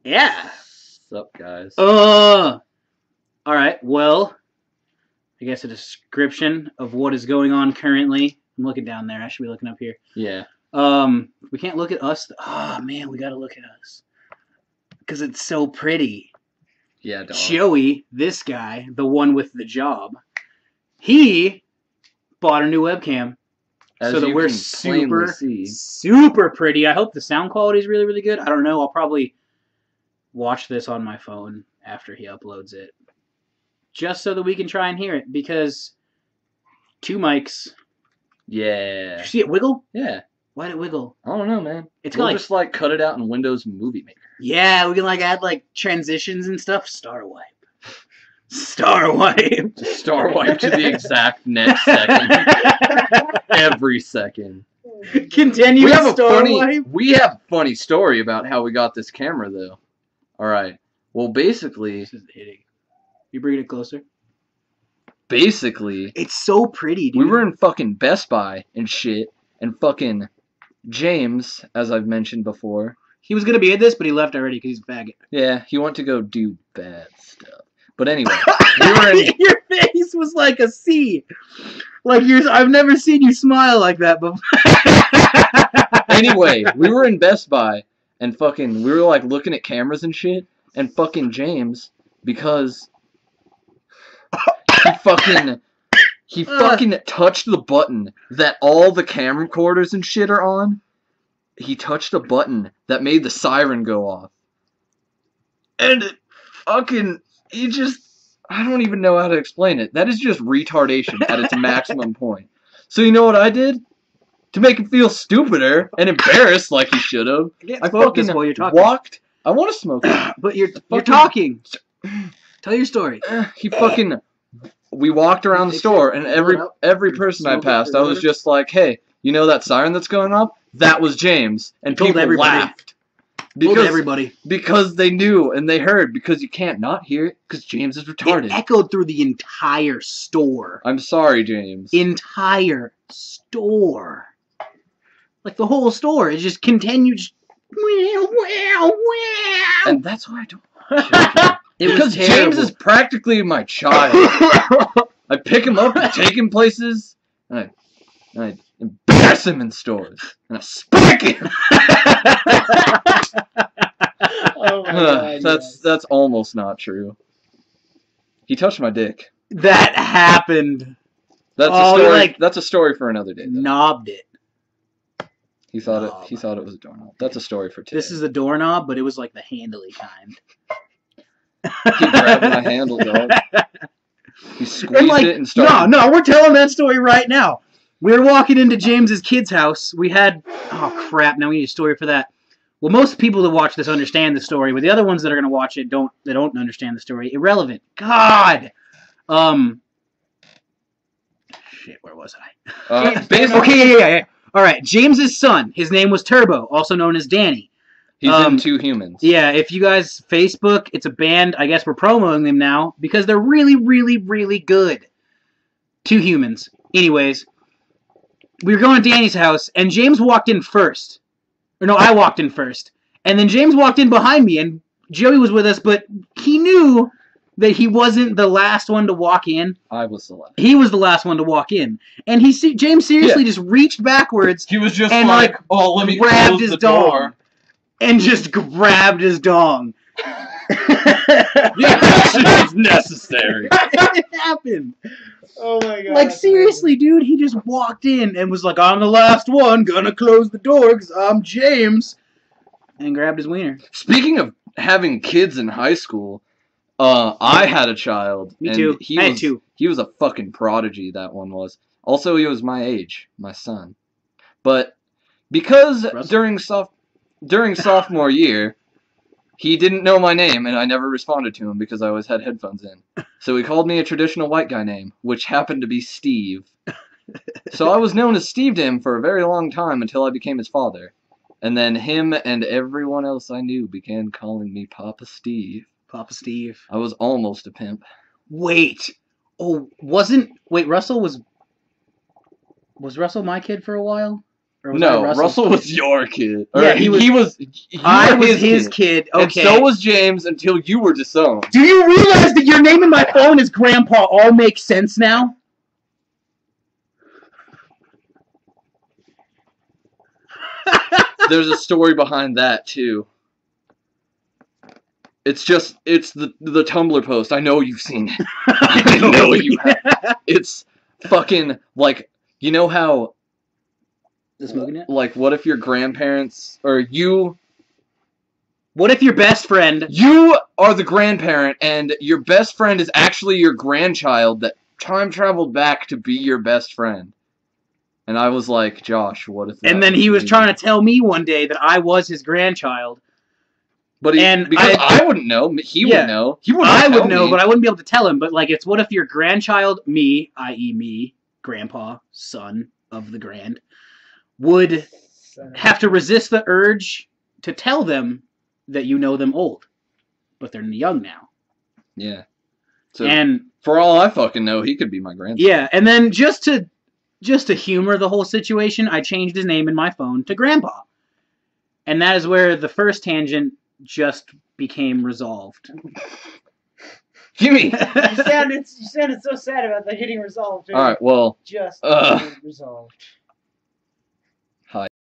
Yeah. What's up, guys? Alright, well, I guess a description of what is going on currently. I'm looking down there. I should be looking up here. Yeah. We can't look at us. Oh, man, we gotta look at us. Because it's so pretty. Yeah, dog. Joey, this guy, the one with the job, he bought a new webcam. As so that you we're can plainly see. super pretty. I hope the sound quality is really, really good. I don't know. I'll probably watch this on my phone after he uploads it. Just so that we can try and hear it. Because 2 mics. Yeah. Did you see it wiggle? Yeah. Why'd it wiggle? I don't know, man. We'll just like cut it out in Windows Movie Maker. Yeah, we can like add like transitions and stuff. Star wipe. Star wipe. Star wipe to the exact next second. Every second. Continue. We have a funny story about how we got this camera, though. All right. Well, basically, this is hitting. You bring it closer. Basically, it's so pretty, dude. We were in fucking Best Buy and shit, and fucking James, as I've mentioned before, he was gonna be in this, but he left already because he's a faggot. Yeah, he went to go do bad stuff. But anyway, we were in... Your face was like a C. Like I've never seen you smile like that before. Anyway, we were in Best Buy and fucking we were like looking at cameras and shit, and fucking James, because he fucking touched the button that all the camera recorders and shit are on. He touched a button that made the siren go off. And fucking I don't even know how to explain it. That is just retardation at its maximum point. So you know what I did? To make him feel stupider and embarrassed like he should have, I fucking while you're talking. walked. I want to smoke it. But you're talking. Tell your story. We walked around the store, and every person I passed, I was just like, hey, you know that siren that's going off? That was James. And people laughed. Because they knew and they heard, because you can't not hear it, because James is retarded. It echoed through the entire store. I'm sorry, James. Entire store. Like the whole store. It just continued. And that's why I don't because James is practically my child. I pick him up and take him places, and I embarrass him in stores, and I spank him. Oh my God, that's almost not true. He touched my dick. That happened. That's a story. That's a story for another day. Though. Knobbed it. He thought it was a doorknob. That's a story for today. This is a doorknob, but it was like the handly kind. He grabbed my handle, dog. He squeezed it and started. No, we're telling that story right now. We were walking into James's kid's house. We had... Oh, crap. Now we need a story for that. Well, most people that watch this understand the story, but the other ones that are going to watch it don't understand the story. Irrelevant. God! Shit, where was I? Okay, yeah. Alright, James's son. His name was Turbo, also known as Danny. He's in 2 Humans. Yeah, if you guys... Facebook, it's a band. I guess we're promoting them now because they're really, really, really good. 2 Humans. Anyways, we were going to Danny's house, and James walked in first. Or no, I walked in first. And then James walked in behind me, and Joey was with us, but he knew that he wasn't the last one to walk in. I was the last. He was the last one to walk in. And James seriously just reached backwards. He was just and like, oh, let me grabbed close his the dong. door. And just grabbed his dong. The action was necessary. It happened. Oh my God. Like, seriously, dude, he just walked in and was like, I'm the last one, gonna close the door because I'm James. And grabbed his wiener. Speaking of having kids in high school, I had a child. Me too. I had 2. He was a fucking prodigy, that one was. Also, he was my age, my son. But because during sophomore year, he didn't know my name, and I never responded to him because I always had headphones in. So he called me a traditional white guy name, which happened to be Steve. So I was known as Steve to him for a very long time until I became his father. And then him and everyone else I knew began calling me Papa Steve. Papa Steve. I was almost a pimp. Wait. Oh, Russell was Russell my kid for a while? Or was No, I Russell was your kid. Yeah, Or he was I was his kid. Okay. And so was James until you were disowned. Do you realize that your name in my phone is Grandpa all makes sense now? There's a story behind that, too. It's the Tumblr post. I know you've seen it. I know you have. It's fucking, like, you know how... Is it smoking yet? Like, what if your grandparents, or you... What if your best friend... You are the grandparent, and your best friend is actually your grandchild that time traveled back to be your best friend. And I was like, Josh, what if that And then he was trying to tell me one day that I was his grandchild. But because I wouldn't know, he would know. I would know, but I wouldn't be able to tell him. But, like, it's what if your grandchild, me, i.e. me, grandpa, son of the grand, would have to resist the urge to tell them that you know them old. But they're young now. Yeah. So, and for all I fucking know, he could be my grandson. Yeah, and then just to humor the whole situation, I changed his name in my phone to Grandpa. And that is where the first tangent just became resolved. Jimmy! You sounded so sad about the hitting resolved. Alright, well... Just resolved.